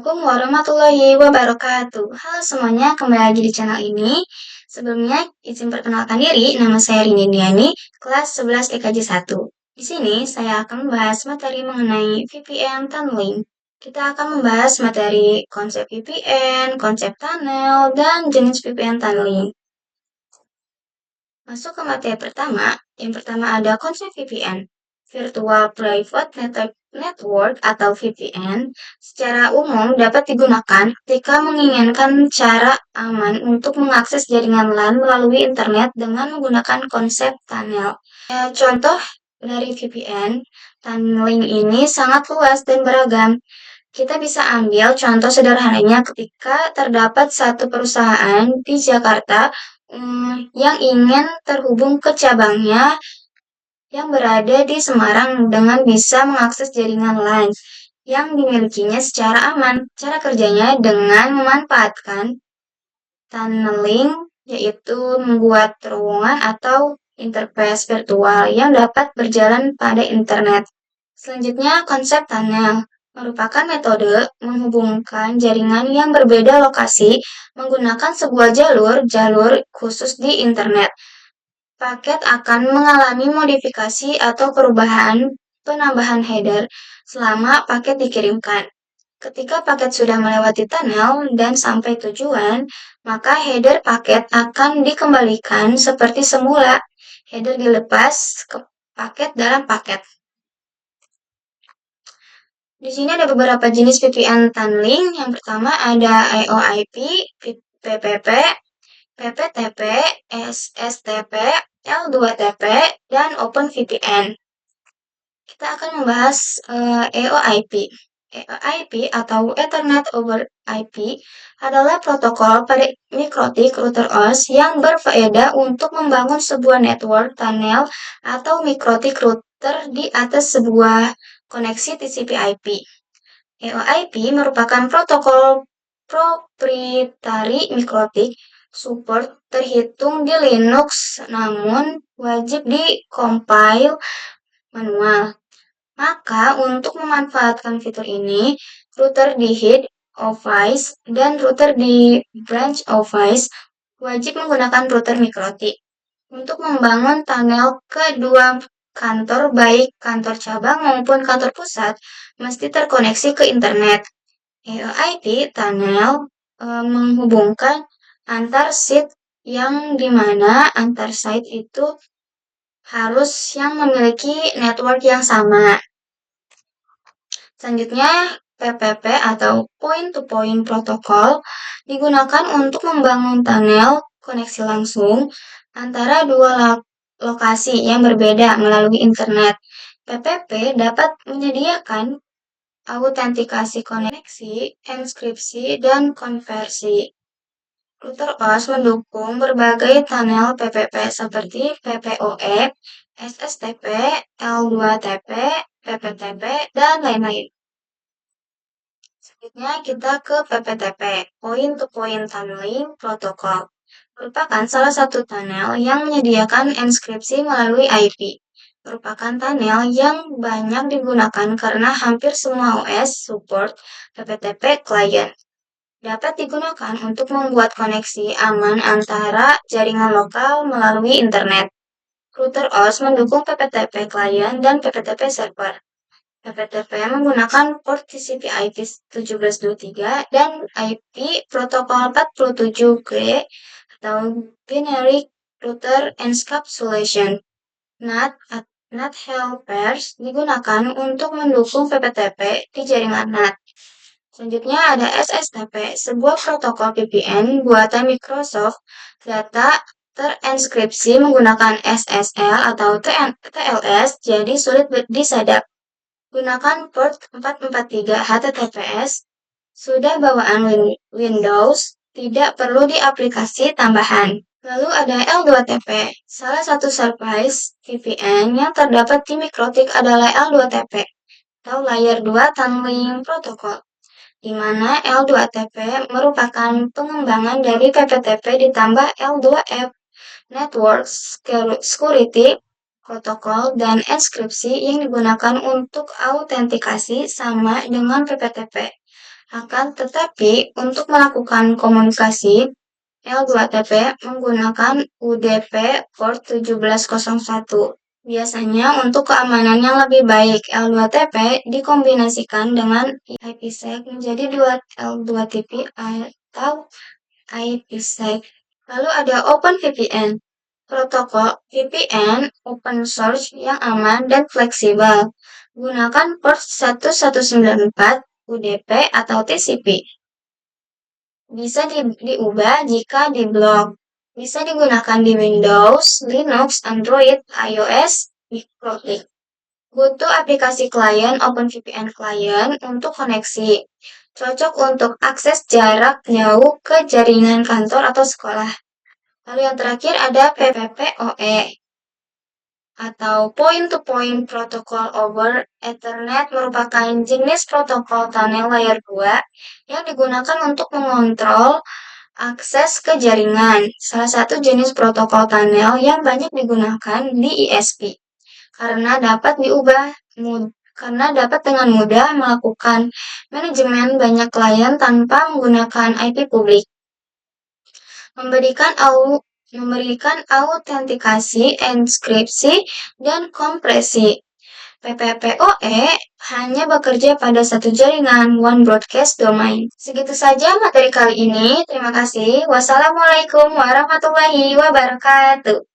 Assalamualaikum warahmatullahi wabarakatuh. Halo semuanya, kembali lagi di channel ini. Sebelumnya, izin perkenalkan diri, nama saya Rini Diani, kelas 11 EKJ 1. Di sini, saya akan membahas materi mengenai VPN tunneling. Kita akan membahas materi konsep VPN, konsep tunnel, dan jenis VPN tunneling. Masuk ke materi pertama, yang pertama ada konsep VPN. Virtual Private Network atau VPN secara umum dapat digunakan ketika menginginkan cara aman untuk mengakses jaringan LAN melalui internet dengan menggunakan konsep tunnel. Contoh dari VPN, tunneling ini sangat luas dan beragam. Kita bisa ambil contoh sederhananya ketika terdapat satu perusahaan di Jakarta yang ingin terhubung ke cabangnya yang berada di Semarang dengan bisa mengakses jaringan LAN yang dimilikinya secara aman. Cara kerjanya dengan memanfaatkan tunneling, yaitu membuat terowongan atau interface virtual yang dapat berjalan pada internet. Selanjutnya, konsep tunnel merupakan metode menghubungkan jaringan yang berbeda lokasi menggunakan sebuah jalur khusus di internet. Paket akan mengalami modifikasi atau perubahan penambahan header selama paket dikirimkan. Ketika paket sudah melewati tunnel dan sampai tujuan, maka header paket akan dikembalikan seperti semula. Header dilepas ke paket dalam paket. Di sini ada beberapa jenis VPN tunneling. Yang pertama ada IOIP, PPP, PPTP, SSTP, L2TP, dan OpenVPN. Kita akan membahas EOIP. EOIP atau Ethernet over IP adalah protokol pada mikrotik router OS yang berfaedah untuk membangun sebuah network tunnel atau mikrotik router di atas sebuah koneksi TCP/IP. EOIP merupakan protokol proprietari mikrotik support terhitung di Linux namun wajib di-compile manual. Maka untuk memanfaatkan fitur ini, router di head office dan router di branch office wajib menggunakan router mikrotik. Untuk membangun tunnel kedua kantor baik kantor cabang maupun kantor pusat mesti terkoneksi ke internet. EOIP tunnel menghubungkan antar site yang dimana antar site itu harus yang memiliki network yang sama. Selanjutnya, PPP atau Point-to-Point Protocol digunakan untuk membangun tunnel koneksi langsung antara dua lokasi yang berbeda melalui internet. PPP dapat menyediakan autentikasi koneksi, enskripsi, dan konversi. Router OS mendukung berbagai tunnel PPP seperti PPoE, SSTP, L2TP, PPTP, dan lain-lain. Selanjutnya kita ke PPTP, Point-to-Point Tunneling Protocol. Merupakan salah satu tunnel yang menyediakan enskripsi melalui IP. Merupakan tunnel yang banyak digunakan karena hampir semua OS support PPTP client. Dapat digunakan untuk membuat koneksi aman antara jaringan lokal melalui internet. Router OS mendukung PPTP client dan PPTP server. PPTP menggunakan port TCP/IP 1723 dan IP protokol 47G atau Binary Router Encapsulation. NAT helpers digunakan untuk mendukung PPTP di jaringan NAT. Selanjutnya ada SSTP, sebuah protokol VPN buatan Microsoft. Data terenskripsi menggunakan SSL atau TLS, jadi sulit disadap. Gunakan port 443 HTTPS. Sudah bawaan Windows, tidak perlu di aplikasi tambahan. Lalu ada L2TP. Salah satu service VPN yang terdapat di mikrotik adalah L2TP atau Layer 2 Tunneling Protocol, di mana L2TP merupakan pengembangan dari PPTP ditambah L2F Network Security Protocol dan enskripsi yang digunakan untuk autentikasi sama dengan PPTP. Akan tetapi, untuk melakukan komunikasi, L2TP menggunakan UDP port 1701. Biasanya untuk keamanan yang lebih baik, L2TP dikombinasikan dengan IPsec menjadi L2TP atau IPsec. Lalu ada OpenVPN. Protokol VPN open source yang aman dan fleksibel. Gunakan port 1194, UDP atau TCP. Bisa diubah jika diblok. Bisa digunakan di Windows, Linux, Android, iOS, diklik. Butuh aplikasi klien OpenVPN Client untuk koneksi. Cocok untuk akses jarak jauh ke jaringan kantor atau sekolah. Lalu yang terakhir ada PPPoE atau Point-to-Point Protocol over Ethernet merupakan jenis protokol tunnel layer 2 yang digunakan untuk mengontrol akses ke jaringan. Salah satu jenis protokol tunnel yang banyak digunakan di ISP karena dapat dengan mudah melakukan manajemen banyak klien tanpa menggunakan IP publik. Memberikan autentikasi, enkripsi, dan kompresi. PPPoE hanya bekerja pada satu jaringan, one broadcast domain. Segitu saja materi kali ini. Terima kasih. Wassalamualaikum warahmatullahi wabarakatuh.